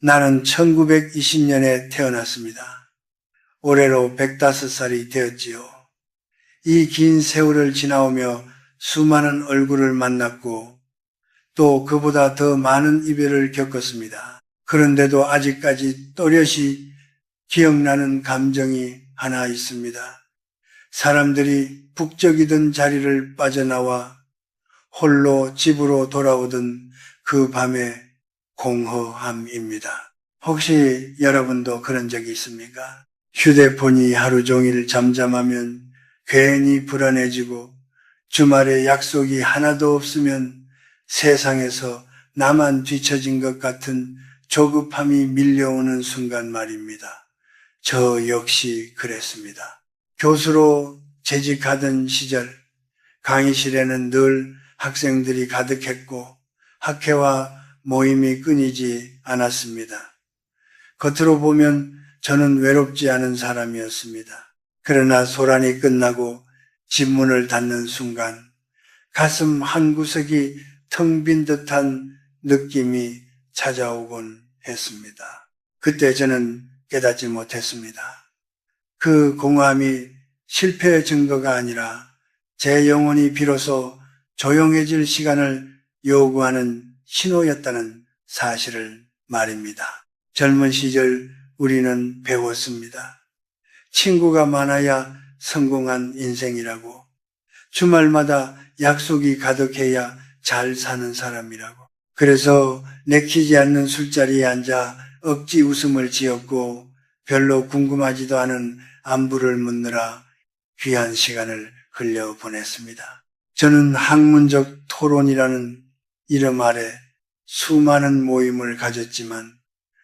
나는 1920년에 태어났습니다. 올해로 105살이 되었지요. 이 긴 세월을 지나오며 수많은 얼굴을 만났고 또 그보다 더 많은 이별을 겪었습니다. 그런데도 아직까지 또렷이 기억나는 감정이 하나 있습니다. 사람들이 북적이던 자리를 빠져나와 홀로 집으로 돌아오던 그 밤의 공허함입니다. 혹시 여러분도 그런 적이 있습니까? 휴대폰이 하루 종일 잠잠하면 괜히 불안해지고 주말에 약속이 하나도 없으면 세상에서 나만 뒤처진 것 같은 조급함이 밀려오는 순간 말입니다. 저 역시 그랬습니다. 교수로 재직하던 시절 강의실에는 늘 학생들이 가득했고 학회와 모임이 끊이지 않았습니다. 겉으로 보면 저는 외롭지 않은 사람이었습니다. 그러나 소란이 끝나고 집문을 닫는 순간 가슴 한구석이 텅 빈 듯한 느낌이 찾아오곤 했습니다. 그때 저는 깨닫지 못했습니다. 그 공허함이 실패의 증거가 아니라 제 영혼이 비로소 조용해질 시간을 요구하는 신호였다는 사실을 말입니다. 젊은 시절 우리는 배웠습니다. 친구가 많아야 성공한 인생이라고, 주말마다 약속이 가득해야 잘 사는 사람이라고. 그래서 내키지 않는 술자리에 앉아 억지 웃음을 지었고 별로 궁금하지도 않은 안부를 묻느라 귀한 시간을 흘려보냈습니다. 저는 학문적 토론이라는 이름 아래 수많은 모임을 가졌지만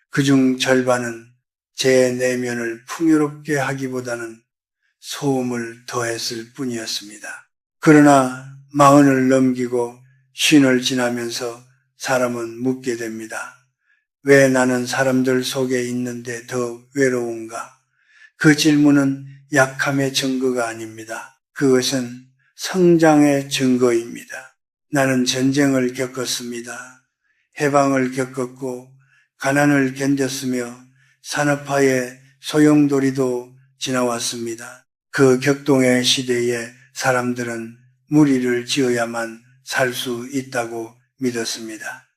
그중 절반은 제 내면을 풍요롭게 하기보다는 소음을 더했을 뿐이었습니다. 그러나 40을 넘기고 50을 지나면서 사람은 묻게 됩니다. 왜 나는 사람들 속에 있는데 더 외로운가? 그 질문은 약함의 증거가 아닙니다. 그것은 성장의 증거입니다. 나는 전쟁을 겪었습니다. 해방을 겪었고 가난을 견뎠으며 산업화의 소용돌이도 지나왔습니다. 그 격동의 시대에 사람들은 무리를 지어야만 살 수 있다고 믿었습니다.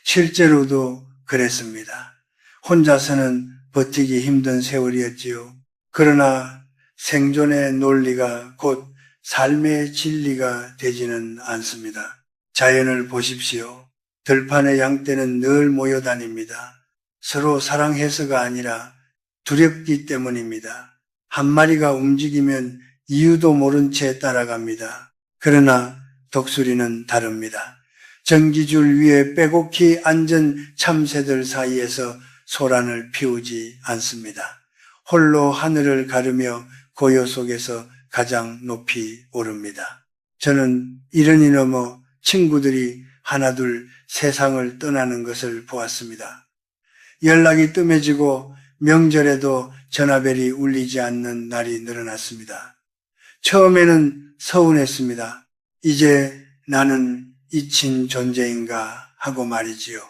실제로도 그랬습니다. 혼자서는 버티기 힘든 세월이었지요. 그러나 생존의 논리가 곧 삶의 진리가 되지는 않습니다. 자연을 보십시오. 들판의 양떼는 늘 모여다닙니다. 서로 사랑해서가 아니라 두렵기 때문입니다. 한 마리가 움직이면 이유도 모른 채 따라갑니다. 그러나 독수리는 다릅니다. 전기줄 위에 빼곡히 앉은 참새들 사이에서 소란을 피우지 않습니다. 홀로 하늘을 가르며 고요 속에서 가장 높이 오릅니다. 저는 이른이 넘어 친구들이 하나둘 세상을 떠나는 것을 보았습니다. 연락이 뜸해지고 명절에도 전화벨이 울리지 않는 날이 늘어났습니다. 처음에는 서운했습니다. 이제 나는 잊힌 존재인가 하고 말이지요.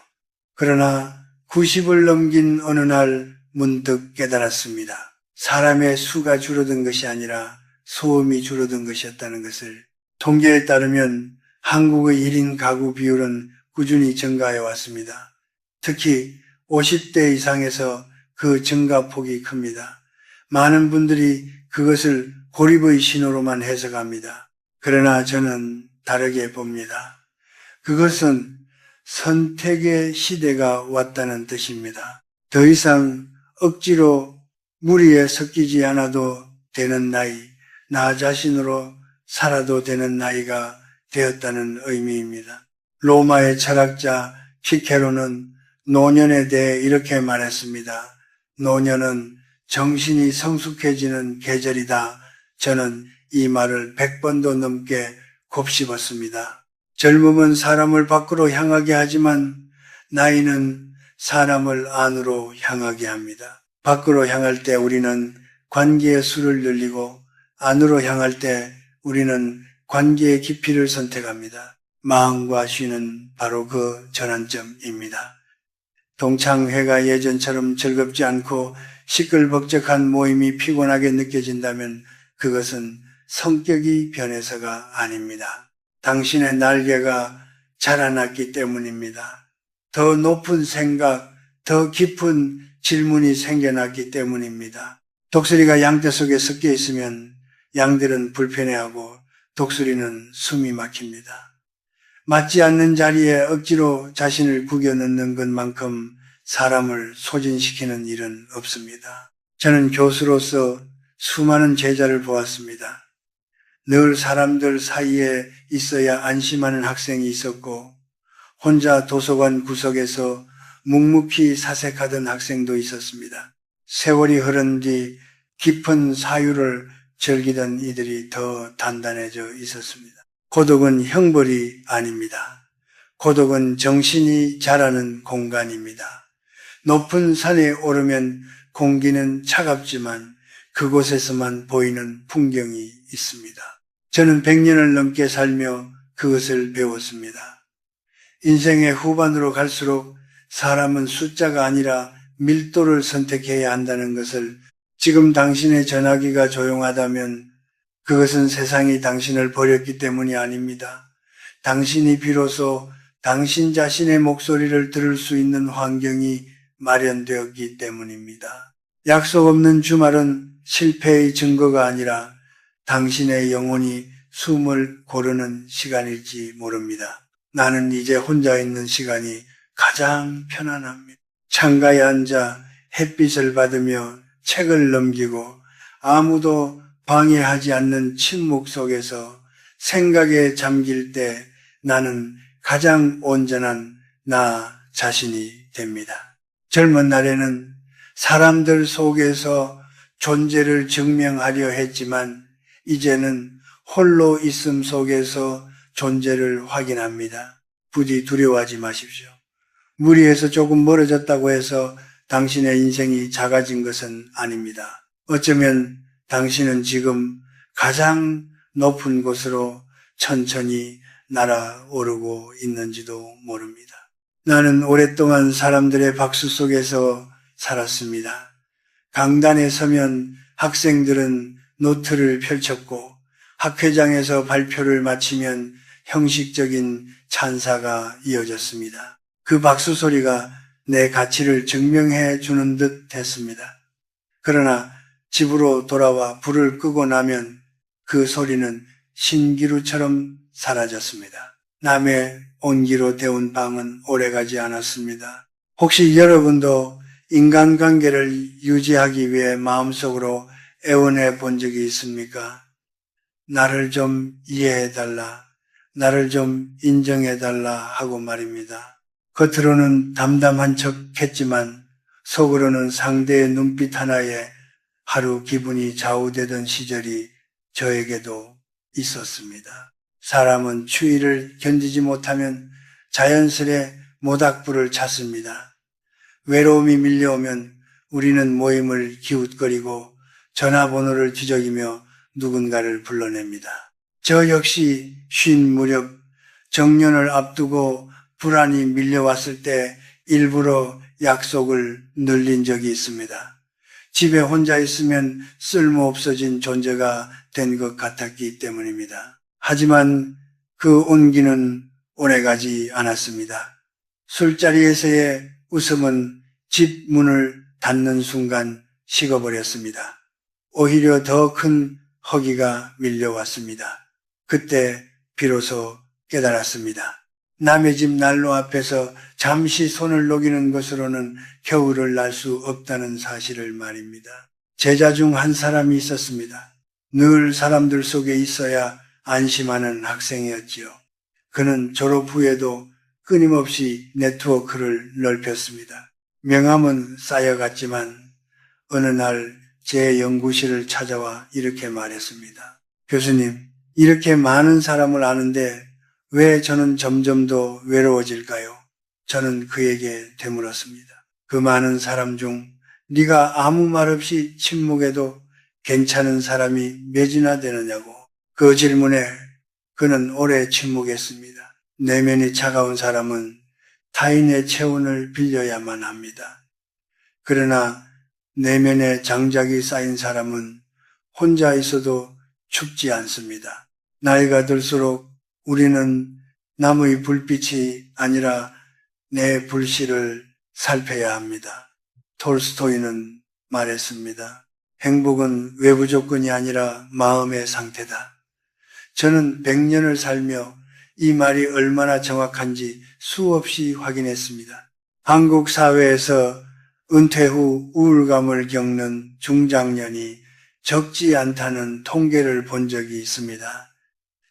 그러나 90을 넘긴 어느 날 문득 깨달았습니다. 사람의 수가 줄어든 것이 아니라 소음이 줄어든 것이었다는 것을. 통계에 따르면 한국의 1인 가구 비율은 꾸준히 증가해 왔습니다. 특히 50대 이상에서 그 증가폭이 큽니다. 많은 분들이 그것을 고립의 신호로만 해석합니다. 그러나 저는 다르게 봅니다. 그것은 선택의 시대가 왔다는 뜻입니다. 더 이상 억지로 무리에 섞이지 않아도 되는 나이, 나 자신으로 살아도 되는 나이가 되었다는 의미입니다. 로마의 철학자 피케로는 노년에 대해 이렇게 말했습니다. 노년은 정신이 성숙해지는 계절이다. 저는 이 말을 100번도 넘게 곱씹었습니다. 젊음은 사람을 밖으로 향하게 하지만 나이는 사람을 안으로 향하게 합니다. 밖으로 향할 때 우리는 관계의 수를 늘리고 안으로 향할 때 우리는 관계의 깊이를 선택합니다. 마음과 쉬는 바로 그 전환점입니다. 동창회가 예전처럼 즐겁지 않고 시끌벅적한 모임이 피곤하게 느껴진다면 그것은 성격이 변해서가 아닙니다. 당신의 날개가 자라났기 때문입니다. 더 높은 생각, 더 깊은 질문이 생겨났기 때문입니다. 독수리가 양떼 속에 섞여 있으면 양들은 불편해하고 독수리는 숨이 막힙니다. 맞지 않는 자리에 억지로 자신을 구겨 넣는 것만큼 사람을 소진시키는 일은 없습니다. 저는 교수로서 수많은 제자를 보았습니다. 늘 사람들 사이에 있어야 안심하는 학생이 있었고 혼자 도서관 구석에서 묵묵히 사색하던 학생도 있었습니다. 세월이 흐른 뒤 깊은 사유를 즐기던 이들이 더 단단해져 있었습니다. 고독은 형벌이 아닙니다. 고독은 정신이 자라는 공간입니다. 높은 산에 오르면 공기는 차갑지만 그곳에서만 보이는 풍경이 있습니다. 저는 100년을 넘게 살며 그것을 배웠습니다. 인생의 후반으로 갈수록 사람은 숫자가 아니라 밀도를 선택해야 한다는 것을 지금 당신의 전화기가 조용하다면 그것은 세상이 당신을 버렸기 때문이 아닙니다. 당신이 비로소 당신 자신의 목소리를 들을 수 있는 환경이 마련되었기 때문입니다. 약속 없는 주말은 실패의 증거가 아니라 당신의 영혼이 숨을 고르는 시간일지 모릅니다. 나는 이제 혼자 있는 시간이 가장 편안합니다. 창가에 앉아 햇빛을 받으며 책을 넘기고 아무도 방해하지 않는 침묵 속에서 생각에 잠길 때 나는 가장 온전한 나 자신이 됩니다. 젊은 날에는 사람들 속에서 존재를 증명하려 했지만 이제는 홀로 있음 속에서 존재를 확인합니다. 부디 두려워하지 마십시오. 무리에서 조금 멀어졌다고 해서 당신의 인생이 작아진 것은 아닙니다. 어쩌면 당신은 지금 가장 높은 곳으로 천천히 날아오르고 있는지도 모릅니다. 나는 오랫동안 사람들의 박수 속에서 살았습니다. 강단에 서면 학생들은 노트를 펼쳤고 학회장에서 발표를 마치면 형식적인 찬사가 이어졌습니다. 그 박수 소리가 내 가치를 증명해 주는 듯 했습니다. 그러나 집으로 돌아와 불을 끄고 나면 그 소리는 신기루처럼 사라졌습니다. 남의 온기로 데운 방은 오래가지 않았습니다. 혹시 여러분도 인간관계를 유지하기 위해 마음속으로 애원해 본 적이 있습니까? 나를 좀 이해해달라, 나를 좀 인정해달라 하고 말입니다. 겉으로는 담담한 척 했지만 속으로는 상대의 눈빛 하나에 하루 기분이 좌우되던 시절이 저에게도 있었습니다. 사람은 추위를 견디지 못하면 자연스레 모닥불을 찾습니다. 외로움이 밀려오면 우리는 모임을 기웃거리고 전화번호를 뒤적이며 누군가를 불러냅니다. 저 역시 쉰 무렵 정년을 앞두고 불안이 밀려왔을 때 일부러 약속을 늘린 적이 있습니다. 집에 혼자 있으면 쓸모없어진 존재가 된 것 같았기 때문입니다. 하지만 그 온기는 오래가지 않았습니다. 술자리에서의 웃음은 집 문을 닫는 순간 식어버렸습니다. 오히려 더 큰 허기가 밀려왔습니다. 그때 비로소 깨달았습니다. 남의 집 난로 앞에서 잠시 손을 녹이는 것으로는 겨울을 날 수 없다는 사실을 말입니다. 제자 중 한 사람이 있었습니다. 늘 사람들 속에 있어야 안심하는 학생이었지요. 그는 졸업 후에도 끊임없이 네트워크를 넓혔습니다. 명함은 쌓여갔지만 어느 날 제 연구실을 찾아와 이렇게 말했습니다. 교수님, 이렇게 많은 사람을 아는데 왜 저는 점점 더 외로워질까요? 저는 그에게 되물었습니다. 그 많은 사람 중 네가 아무 말 없이 침묵해도 괜찮은 사람이 몇이나 되느냐고. 그 질문에 그는 오래 침묵했습니다. 내면이 차가운 사람은 타인의 체온을 빌려야만 합니다. 그러나 내면에 장작이 쌓인 사람은 혼자 있어도 춥지 않습니다. 나이가 들수록 우리는 남의 불빛이 아니라 내 불씨를 살펴야 합니다. 톨스토이는 말했습니다. 행복은 외부 조건이 아니라 마음의 상태다. 저는 100년을 살며 이 말이 얼마나 정확한지 수없이 확인했습니다. 한국 사회에서 은퇴 후 우울감을 겪는 중장년이 적지 않다는 통계를 본 적이 있습니다.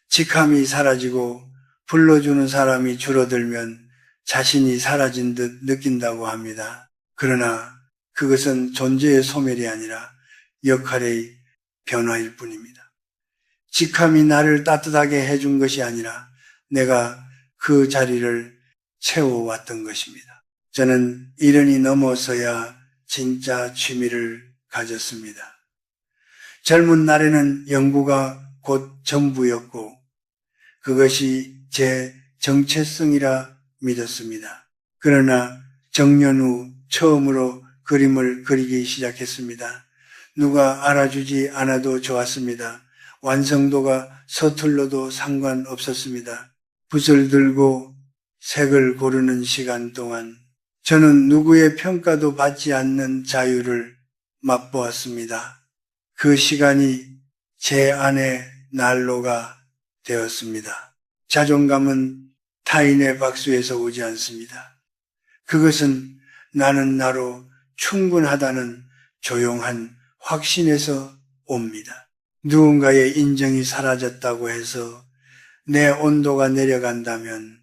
직함이 사라지고 불러주는 사람이 줄어들면 자신이 사라진 듯 느낀다고 합니다. 그러나 그것은 존재의 소멸이 아니라 역할의 변화일 뿐입니다. 직함이 나를 따뜻하게 해준 것이 아니라 내가 그 자리를 채워왔던 것입니다. 저는 70이 넘어서야 진짜 취미를 가졌습니다. 젊은 날에는 연구가 곧 전부였고 그것이 제 정체성이라 믿었습니다. 그러나 정년 후 처음으로 그림을 그리기 시작했습니다. 누가 알아주지 않아도 좋았습니다. 완성도가 서툴러도 상관없었습니다. 붓을 들고 색을 고르는 시간 동안 저는 누구의 평가도 받지 않는 자유를 맛보았습니다. 그 시간이 제 안의 난로가 되었습니다. 자존감은 타인의 박수에서 오지 않습니다. 그것은 나는 나로 충분하다는 조용한 확신에서 옵니다. 누군가의 인정이 사라졌다고 해서 내 온도가 내려간다면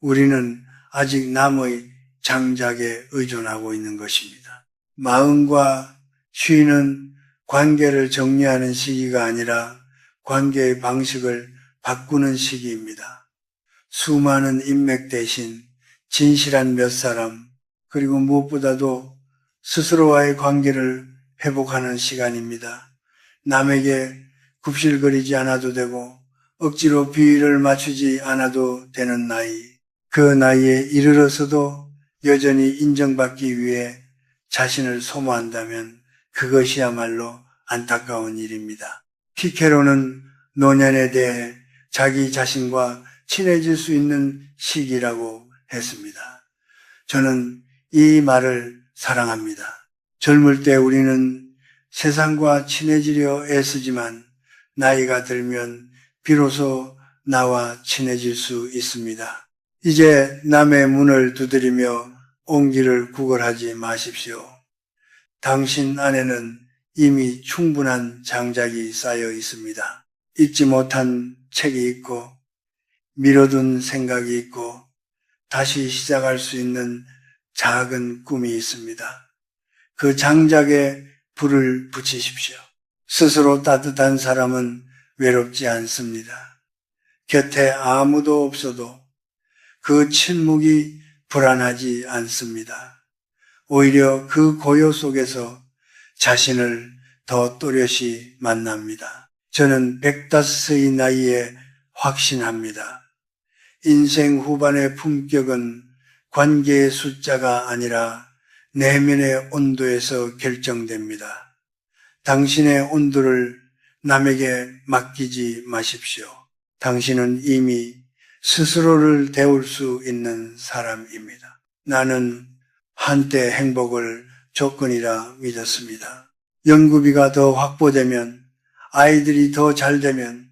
우리는 아직 남의 장작에 의존하고 있는 것입니다. 마음과 쉬는 관계를 정리하는 시기가 아니라 관계의 방식을 바꾸는 시기입니다. 수많은 인맥 대신 진실한 몇 사람, 그리고 무엇보다도 스스로와의 관계를 회복하는 시간입니다. 남에게 굽실거리지 않아도 되고 억지로 비위를 맞추지 않아도 되는 나이, 그 나이에 이르러서도 여전히 인정받기 위해 자신을 소모한다면 그것이야말로 안타까운 일입니다. 키케로는 노년에 대해 자기 자신과 친해질 수 있는 시기라고 했습니다. 저는 이 말을 사랑합니다. 젊을 때 우리는 세상과 친해지려 애쓰지만 나이가 들면 비로소 나와 친해질 수 있습니다. 이제 남의 문을 두드리며 온기를 구걸하지 마십시오. 당신 안에는 이미 충분한 장작이 쌓여 있습니다. 읽지 못한 책이 있고 미뤄둔 생각이 있고 다시 시작할 수 있는 작은 꿈이 있습니다. 그 장작에 불을 붙이십시오. 스스로 따뜻한 사람은 외롭지 않습니다. 곁에 아무도 없어도 그 침묵이 불안하지 않습니다. 오히려 그 고요 속에서 자신을 더 또렷이 만납니다. 저는 105의 나이에 확신합니다. 인생 후반의 품격은 관계의 숫자가 아니라 내면의 온도에서 결정됩니다. 당신의 온도를 남에게 맡기지 마십시오. 당신은 이미 스스로를 데울 수 있는 사람입니다. 나는 한때 행복을 조건이라 믿었습니다. 연구비가 더 확보되면, 아이들이 더 잘되면,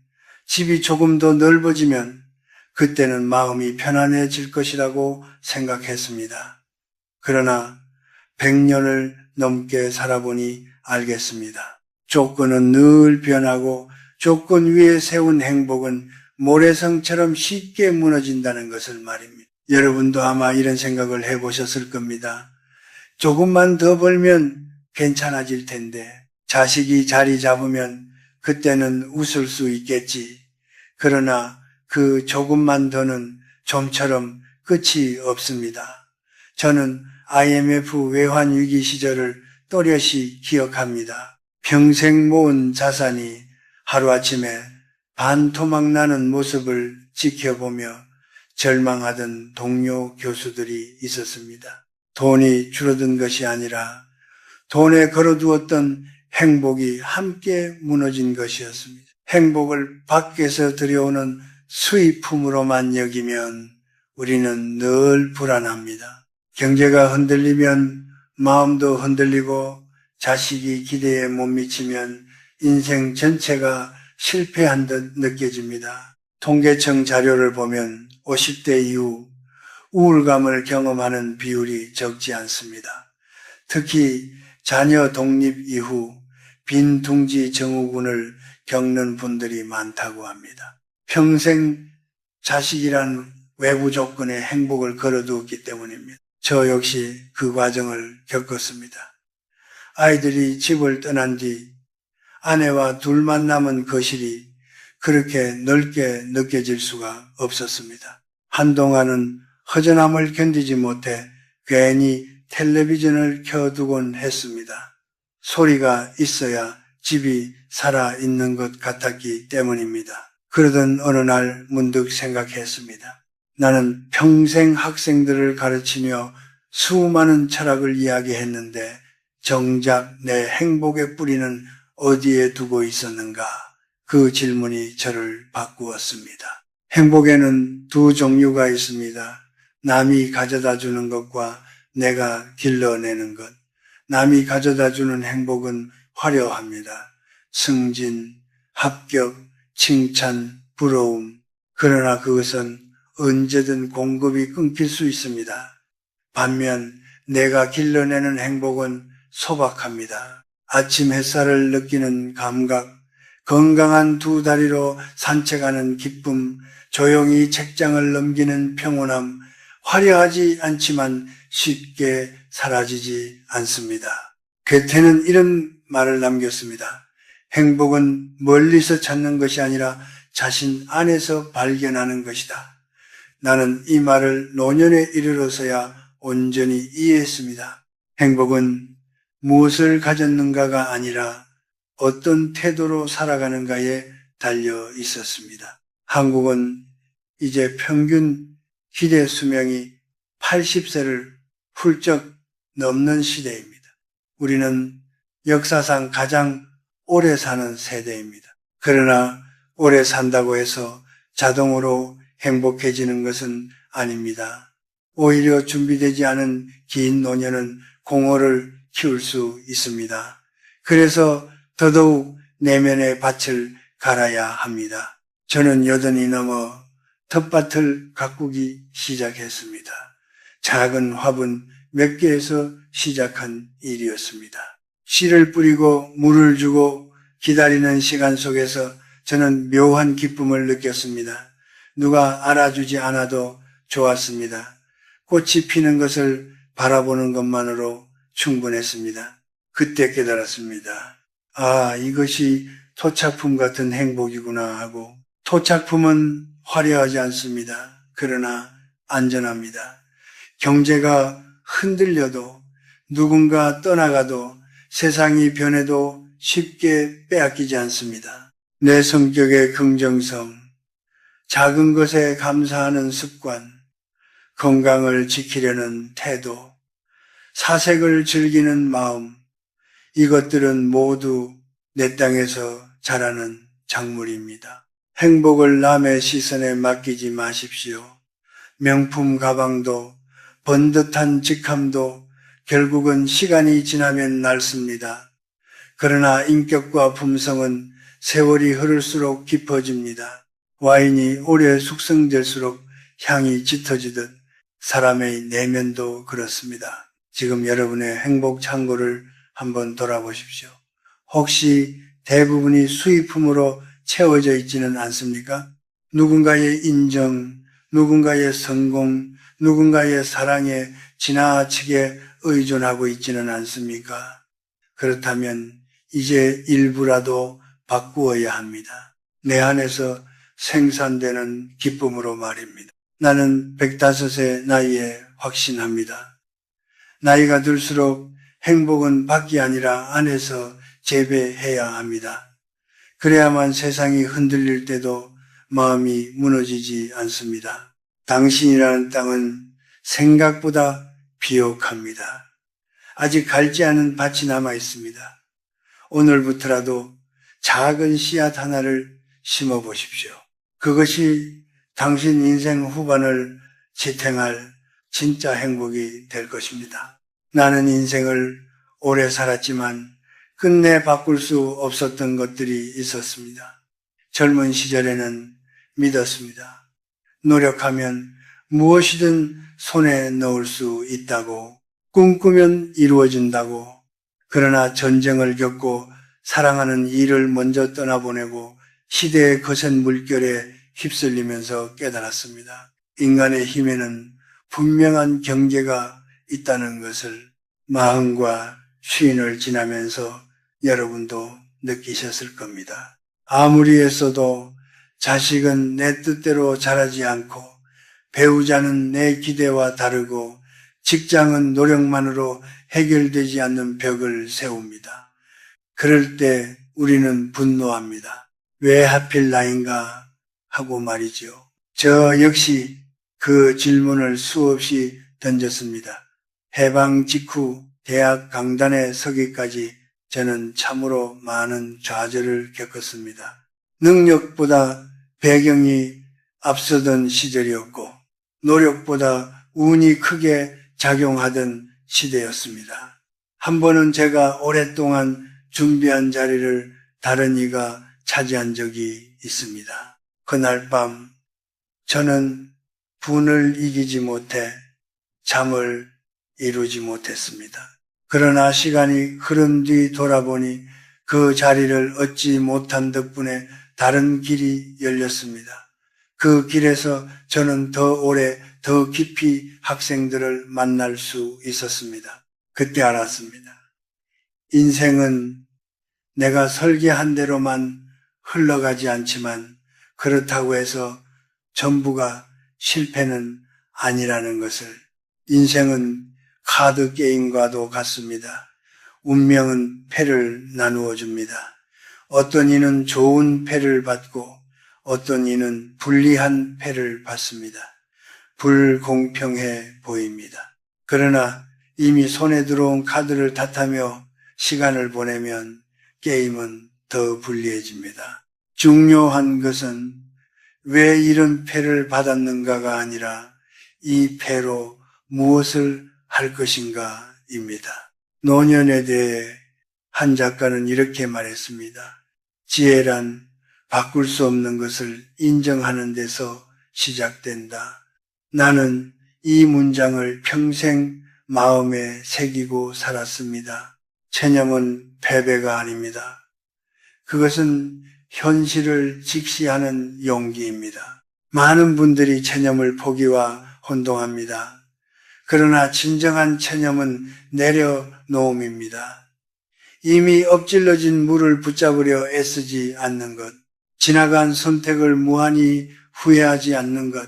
집이 조금 더 넓어지면 그때는 마음이 편안해질 것이라고 생각했습니다. 그러나 100년을 넘게 살아보니 알겠습니다. 조건은 늘 변하고 조건 위에 세운 행복은 모래성처럼 쉽게 무너진다는 것을 말입니다. 여러분도 아마 이런 생각을 해보셨을 겁니다. 조금만 더 벌면 괜찮아질 텐데, 자식이 자리 잡으면 그때는 웃을 수 있겠지. 그러나 그 조금만 더는 좀처럼 끝이 없습니다. 저는 IMF 외환위기 시절을 또렷이 기억합니다. 평생 모은 자산이 하루아침에 반토막 나는 모습을 지켜보며 절망하던 동료 교수들이 있었습니다. 돈이 줄어든 것이 아니라 돈에 걸어두었던 행복이 함께 무너진 것이었습니다. 행복을 밖에서 들여오는 수입품으로만 여기면 우리는 늘 불안합니다. 경제가 흔들리면 마음도 흔들리고 자식이 기대에 못 미치면 인생 전체가 실패한 듯 느껴집니다. 통계청 자료를 보면 50대 이후 우울감을 경험하는 비율이 적지 않습니다. 특히 자녀 독립 이후 빈둥지 증후군을 겪는 분들이 많다고 합니다. 평생 자식이란 외부 조건에 행복을 걸어두었기 때문입니다. 저 역시 그 과정을 겪었습니다. 아이들이 집을 떠난 뒤 아내와 둘만 남은 거실이 그렇게 넓게 느껴질 수가 없었습니다. 한동안은 허전함을 견디지 못해 괜히 텔레비전을 켜두곤 했습니다. 소리가 있어야 집이 살아있는 것 같았기 때문입니다. 그러던 어느 날 문득 생각했습니다. 나는 평생 학생들을 가르치며 수많은 철학을 이야기했는데 정작 내 행복의 뿌리는 어디에 두고 있었는가? 그 질문이 저를 바꾸었습니다. 행복에는 두 종류가 있습니다. 남이 가져다 주는 것과 내가 길러내는 것. 남이 가져다 주는 행복은 화려합니다. 승진, 합격, 칭찬, 부러움. 그러나 그것은 언제든 공급이 끊길 수 있습니다. 반면 내가 길러내는 행복은 소박합니다. 아침 햇살을 느끼는 감각, 건강한 두 다리로 산책하는 기쁨, 조용히 책장을 넘기는 평온함, 화려하지 않지만 쉽게 사라지지 않습니다. 괴테는 이런 말을 남겼습니다. 행복은 멀리서 찾는 것이 아니라 자신 안에서 발견하는 것이다. 나는 이 말을 노년에 이르러서야 온전히 이해했습니다. 행복은 무엇을 가졌는가가 아니라 어떤 태도로 살아가는가에 달려 있었습니다. 한국은 이제 평균 기대 수명이 80세를 훌쩍 넘는 시대입니다. 우리는 역사상 가장 오래 사는 세대입니다. 그러나 오래 산다고 해서 자동으로 행복해지는 것은 아닙니다. 오히려 준비되지 않은 긴 노년은 공허를 키울 수 있습니다. 그래서 더더욱 내면의 밭을 갈아야 합니다. 저는 80이 넘어 텃밭을 가꾸기 시작했습니다. 작은 화분 몇 개에서 시작한 일이었습니다. 씨를 뿌리고 물을 주고 기다리는 시간 속에서 저는 묘한 기쁨을 느꼈습니다. 누가 알아주지 않아도 좋았습니다. 꽃이 피는 것을 바라보는 것만으로 충분했습니다. 그때 깨달았습니다. 아, 이것이 토착품 같은 행복이구나 하고, 토착품은 화려하지 않습니다. 그러나 안전합니다. 경제가 흔들려도 누군가 떠나가도 세상이 변해도 쉽게 빼앗기지 않습니다. 내 성격의 긍정성, 작은 것에 감사하는 습관, 건강을 지키려는 태도, 사색을 즐기는 마음, 이것들은 모두 내 땅에서 자라는 작물입니다. 행복을 남의 시선에 맡기지 마십시오. 명품 가방도 번듯한 직함도 결국은 시간이 지나면 닳습니다. 그러나 인격과 품성은 세월이 흐를수록 깊어집니다. 와인이 오래 숙성될수록 향이 짙어지듯 사람의 내면도 그렇습니다. 지금 여러분의 행복 창고를 한번 돌아보십시오. 혹시 대부분이 수입품으로 채워져 있지는 않습니까? 누군가의 인정, 누군가의 성공, 누군가의 사랑에 지나치게 의존하고 있지는 않습니까? 그렇다면 이제 일부라도 바꾸어야 합니다. 내 안에서 생산되는 기쁨으로 말입니다. 나는 105세 나이에 확신합니다. 나이가 들수록 행복은 밖이 아니라 안에서 재배해야 합니다. 그래야만 세상이 흔들릴 때도 마음이 무너지지 않습니다. 당신이라는 땅은 생각보다 비옥합니다. 아직 갈지 않은 밭이 남아 있습니다. 오늘부터라도 작은 씨앗 하나를 심어 보십시오. 그것이 당신 인생 후반을 지탱할 진짜 행복이 될 것입니다. 나는 인생을 오래 살았지만 끝내 바꿀 수 없었던 것들이 있었습니다. 젊은 시절에는 믿었습니다. 노력하면 무엇이든 손에 넣을 수 있다고, 꿈꾸면 이루어진다고. 그러나 전쟁을 겪고 사랑하는 이를 먼저 떠나보내고 시대의 거센 물결에 휩쓸리면서 깨달았습니다. 인간의 힘에는 분명한 경계가 있다는 것을 마흔과 쉰을 지나면서 여러분도 느끼셨을 겁니다. 아무리 애써도 자식은 내 뜻대로 자라지 않고, 배우자는 내 기대와 다르고, 직장은 노력만으로 해결되지 않는 벽을 세웁니다. 그럴 때 우리는 분노합니다. 왜 하필 나인가 하고 말이죠. 저 역시 그 질문을 수없이 던졌습니다. 해방 직후 대학 강단에 서기까지 저는 참으로 많은 좌절을 겪었습니다. 능력보다 배경이 앞서던 시절이었고, 노력보다 운이 크게 작용하던 시대였습니다. 한 번은 제가 오랫동안 준비한 자리를 다른 이가 차지한 적이 있습니다. 그날 밤 저는 분을 이기지 못해 잠을 이루지 못했습니다. 그러나 시간이 흐른 뒤 돌아보니 그 자리를 얻지 못한 덕분에 다른 길이 열렸습니다. 그 길에서 저는 더 오래, 더 깊이 학생들을 만날 수 있었습니다. 그때 알았습니다. 인생은 내가 설계한 대로만 흘러가지 않지만 그렇다고 해서 전부가 실패는 아니라는 것을. 인생은 카드 게임과도 같습니다. 운명은 패를 나누어 줍니다. 어떤 이는 좋은 패를 받고 어떤 이는 불리한 패를 받습니다. 불공평해 보입니다. 그러나 이미 손에 들어온 카드를 탓하며 시간을 보내면 게임은 더 불리해집니다. 중요한 것은 왜 이런 패를 받았는가가 아니라 이 패로 무엇을 할 것인가입니다. 노년에 대해 한 작가는 이렇게 말했습니다. 지혜란 바꿀 수 없는 것을 인정하는 데서 시작된다. 나는 이 문장을 평생 마음에 새기고 살았습니다. 체념은 패배가 아닙니다. 그것은 현실을 직시하는 용기입니다. 많은 분들이 체념을 포기와 혼동합니다. 그러나 진정한 체념은 내려놓음입니다. 이미 엎질러진 물을 붙잡으려 애쓰지 않는 것, 지나간 선택을 무한히 후회하지 않는 것,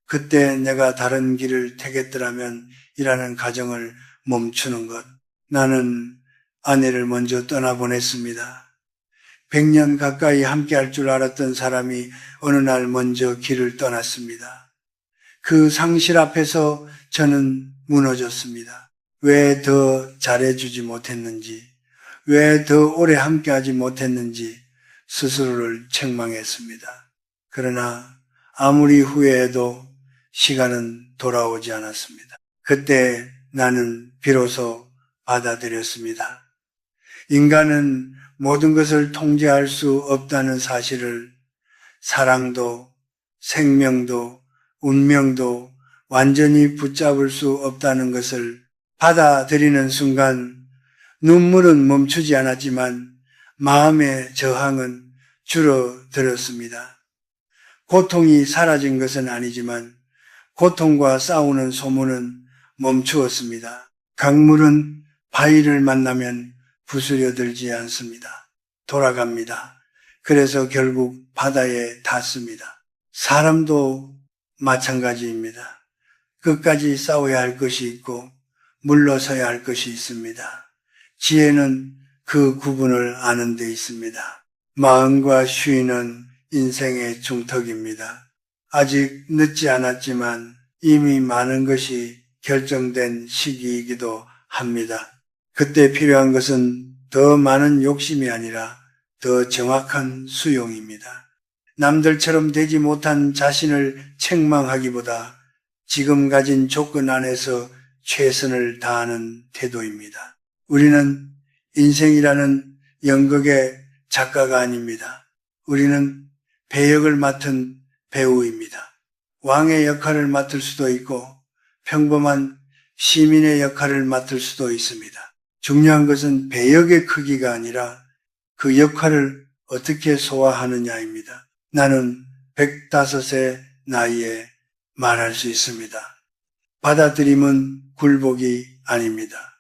그때 내가 다른 길을 택했더라면 이라는 가정을 멈추는 것. 나는 아내를 먼저 떠나보냈습니다. 100년 가까이 함께할 줄 알았던 사람이 어느 날 먼저 길을 떠났습니다. 그 상실 앞에서 저는 무너졌습니다. 왜 더 잘해주지 못했는지, 왜 더 오래 함께하지 못했는지 스스로를 책망했습니다. 그러나 아무리 후회해도 시간은 돌아오지 않았습니다. 그때 나는 비로소 받아들였습니다. 인간은 모든 것을 통제할 수 없다는 사실을, 사랑도, 생명도, 운명도 완전히 붙잡을 수 없다는 것을 받아들이는 순간 눈물은 멈추지 않았지만 마음의 저항은 줄어들었습니다. 고통이 사라진 것은 아니지만 고통과 싸우는 소문은 멈추었습니다. 강물은 바위를 만나면 부스려들지 않습니다. 돌아갑니다. 그래서 결국 바다에 닿습니다. 사람도 마찬가지입니다. 끝까지 싸워야 할 것이 있고 물러서야 할 것이 있습니다. 지혜는 그 구분을 아는 데 있습니다. 마흔과 쉰은 인생의 중턱입니다. 아직 늦지 않았지만 이미 많은 것이 결정된 시기이기도 합니다. 그때 필요한 것은 더 많은 욕심이 아니라 더 정확한 수용입니다. 남들처럼 되지 못한 자신을 책망하기보다 지금 가진 조건 안에서 최선을 다하는 태도입니다. 우리는 인생이라는 연극의 작가가 아닙니다. 우리는 배역을 맡은 배우입니다. 왕의 역할을 맡을 수도 있고 평범한 시민의 역할을 맡을 수도 있습니다. 중요한 것은 배역의 크기가 아니라 그 역할을 어떻게 소화하느냐입니다. 나는 105세 나이에 말할 수 있습니다. 받아들임은 굴복이 아닙니다.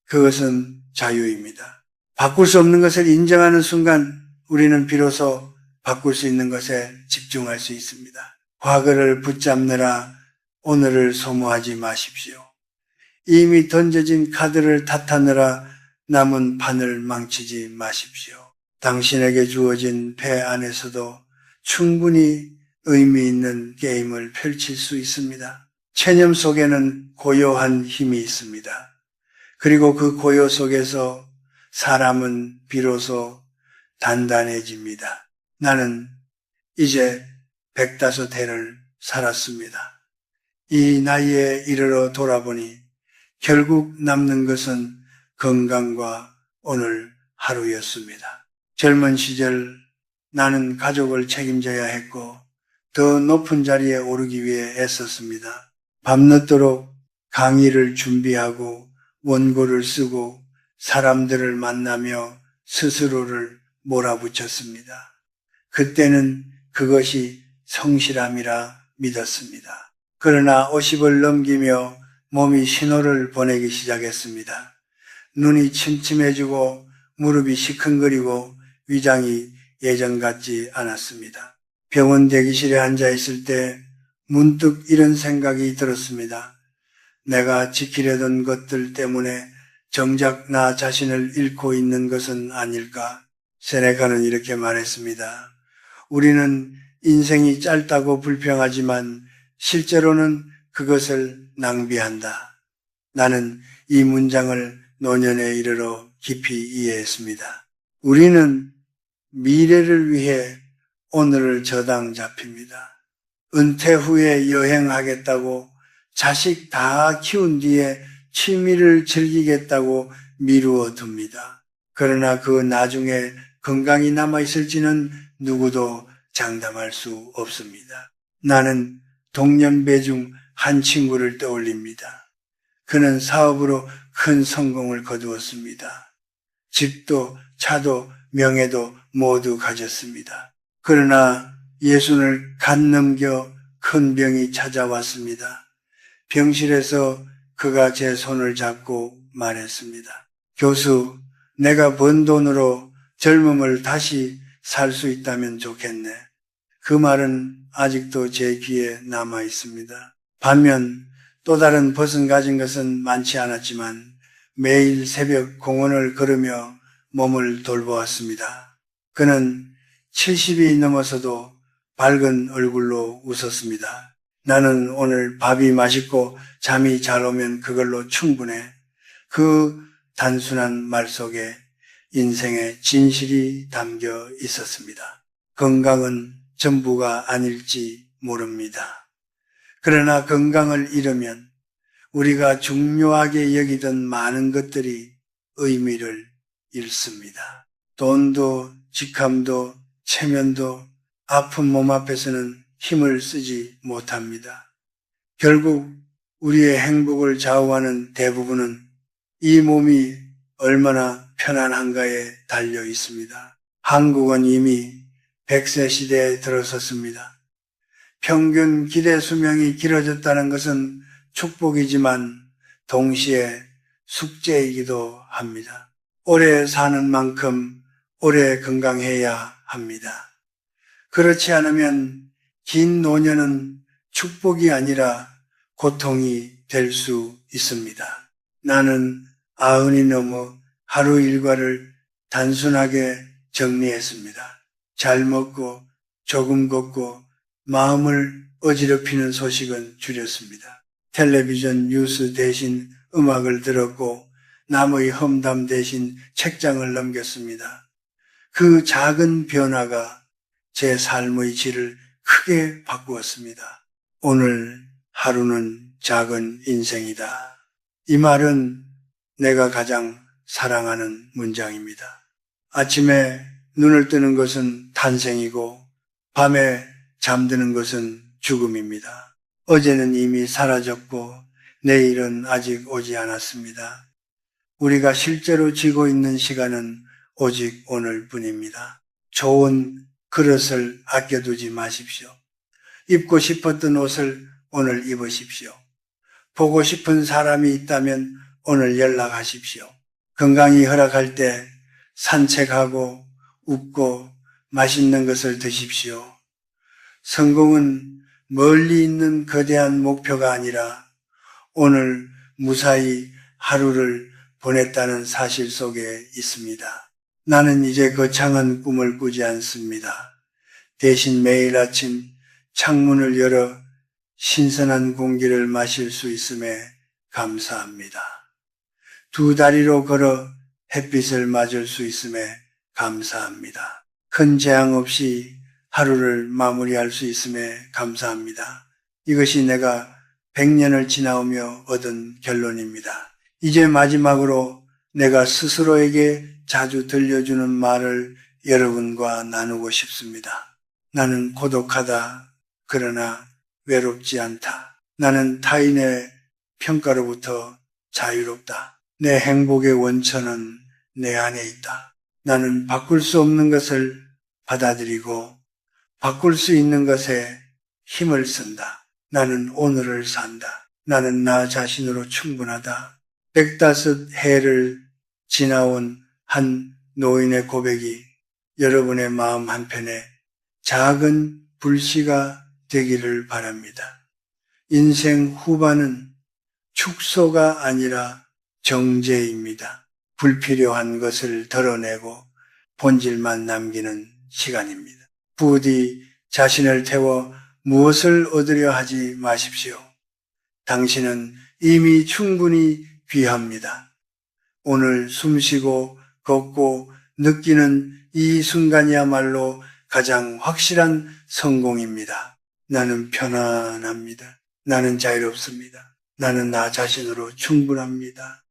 그것은 자유입니다. 바꿀 수 없는 것을 인정하는 순간 우리는 비로소 바꿀 수 있는 것에 집중할 수 있습니다. 과거를 붙잡느라 오늘을 소모하지 마십시오. 이미 던져진 카드를 탓하느라 남은 판을 망치지 마십시오. 당신에게 주어진 패 안에서도 충분히 의미 있는 게임을 펼칠 수 있습니다. 체념 속에는 고요한 힘이 있습니다. 그리고 그 고요 속에서 사람은 비로소 단단해집니다. 나는 이제 105해를 살았습니다. 이 나이에 이르러 돌아보니 결국 남는 것은 건강과 오늘 하루였습니다. 젊은 시절 나는 가족을 책임져야 했고 더 높은 자리에 오르기 위해 애썼습니다. 밤늦도록 강의를 준비하고 원고를 쓰고 사람들을 만나며 스스로를 몰아붙였습니다. 그때는 그것이 성실함이라 믿었습니다. 그러나 50을 넘기며 몸이 신호를 보내기 시작했습니다. 눈이 침침해지고 무릎이 시큰거리고 위장이 예전 같지 않았습니다. 병원 대기실에 앉아 있을 때 문득 이런 생각이 들었습니다. 내가 지키려던 것들 때문에 정작 나 자신을 잃고 있는 것은 아닐까? 세네카는 이렇게 말했습니다. 우리는 인생이 짧다고 불평하지만 실제로는 그것을 낭비한다. 나는 이 문장을 노년에 이르러 깊이 이해했습니다. 우리는 미래를 위해 오늘을 저당 잡힙니다. 은퇴 후에 여행하겠다고 자식 다 키운 뒤에 취미를 즐기겠다고 미루어 둡니다. 그러나 그 나중에 건강이 남아있을지는 누구도 장담할 수 없습니다. 나는 동년배 중 한 친구를 떠올립니다. 그는 사업으로 큰 성공을 거두었습니다. 집도 차도 명예도 모두 가졌습니다. 그러나 예순을 간 넘겨 큰 병이 찾아왔습니다. 병실에서 그가 제 손을 잡고 말했습니다. 교수, 내가 번 돈으로 젊음을 다시 살 수 있다면 좋겠네. 그 말은 아직도 제 귀에 남아 있습니다. 반면 또 다른 벗은 가진 것은 많지 않았지만 매일 새벽 공원을 걸으며 몸을 돌보았습니다. 그는 70이 넘어서도 밝은 얼굴로 웃었습니다. 나는 오늘 밥이 맛있고 잠이 잘 오면 그걸로 충분해. 그 단순한 말 속에 인생의 진실이 담겨 있었습니다. 건강은 전부가 아닐지 모릅니다. 그러나 건강을 잃으면 우리가 중요하게 여기던 많은 것들이 의미를 잃습니다. 돈도 직함도 체면도 아픈 몸 앞에서는 힘을 쓰지 못합니다. 결국 우리의 행복을 좌우하는 대부분은 이 몸이 얼마나 편안한가에 달려 있습니다. 한국은 이미 100세 시대에 들어섰습니다. 평균 기대 수명이 길어졌다는 것은 축복이지만 동시에 숙제이기도 합니다. 오래 사는 만큼 오래 건강해야 합니다. 그렇지 않으면 긴 노년은 축복이 아니라 고통이 될 수 있습니다. 나는 90이 넘어 하루 일과를 단순하게 정리했습니다. 잘 먹고 조금 걷고 마음을 어지럽히는 소식은 줄였습니다. 텔레비전 뉴스 대신 음악을 들었고 남의 험담 대신 책장을 넘겼습니다. 그 작은 변화가 제 삶의 질을 크게 바꾸었습니다. 오늘 하루는 작은 인생이다. 이 말은 내가 가장 사랑하는 문장입니다. 아침에 눈을 뜨는 것은 탄생이고 밤에 잠드는 것은 죽음입니다. 어제는 이미 사라졌고 내일은 아직 오지 않았습니다. 우리가 실제로 지고 있는 시간은 오직 오늘뿐입니다. 좋은 그릇을 아껴두지 마십시오. 입고 싶었던 옷을 오늘 입으십시오. 보고 싶은 사람이 있다면 오늘 연락하십시오. 건강이 허락할 때 산책하고 웃고 맛있는 것을 드십시오. 성공은 멀리 있는 거대한 목표가 아니라 오늘 무사히 하루를 보냈다는 사실 속에 있습니다. 나는 이제 거창한 꿈을 꾸지 않습니다. 대신 매일 아침 창문을 열어 신선한 공기를 마실 수 있음에 감사합니다. 두 다리로 걸어 햇빛을 맞을 수 있음에 감사합니다. 큰 재앙 없이 하루를 마무리할 수 있음에 감사합니다. 이것이 내가 100년을 지나오며 얻은 결론입니다. 이제 마지막으로 내가 스스로에게 자주 들려주는 말을 여러분과 나누고 싶습니다. 나는 고독하다. 그러나 외롭지 않다. 나는 타인의 평가로부터 자유롭다. 내 행복의 원천은 내 안에 있다. 나는 바꿀 수 없는 것을 받아들이고 바꿀 수 있는 것에 힘을 쓴다. 나는 오늘을 산다. 나는 나 자신으로 충분하다. 105해를 지나온 한 노인의 고백이 여러분의 마음 한편에 작은 불씨가 되기를 바랍니다. 인생 후반은 축소가 아니라 정제입니다. 불필요한 것을 덜어내고 본질만 남기는 시간입니다. 부디 자신을 태워 무엇을 얻으려 하지 마십시오. 당신은 이미 충분히 귀합니다. 오늘 숨쉬고 걷고 느끼는 이 순간이야말로 가장 확실한 성공입니다. 나는 편안합니다. 나는 자유롭습니다. 나는 나 자신으로 충분합니다.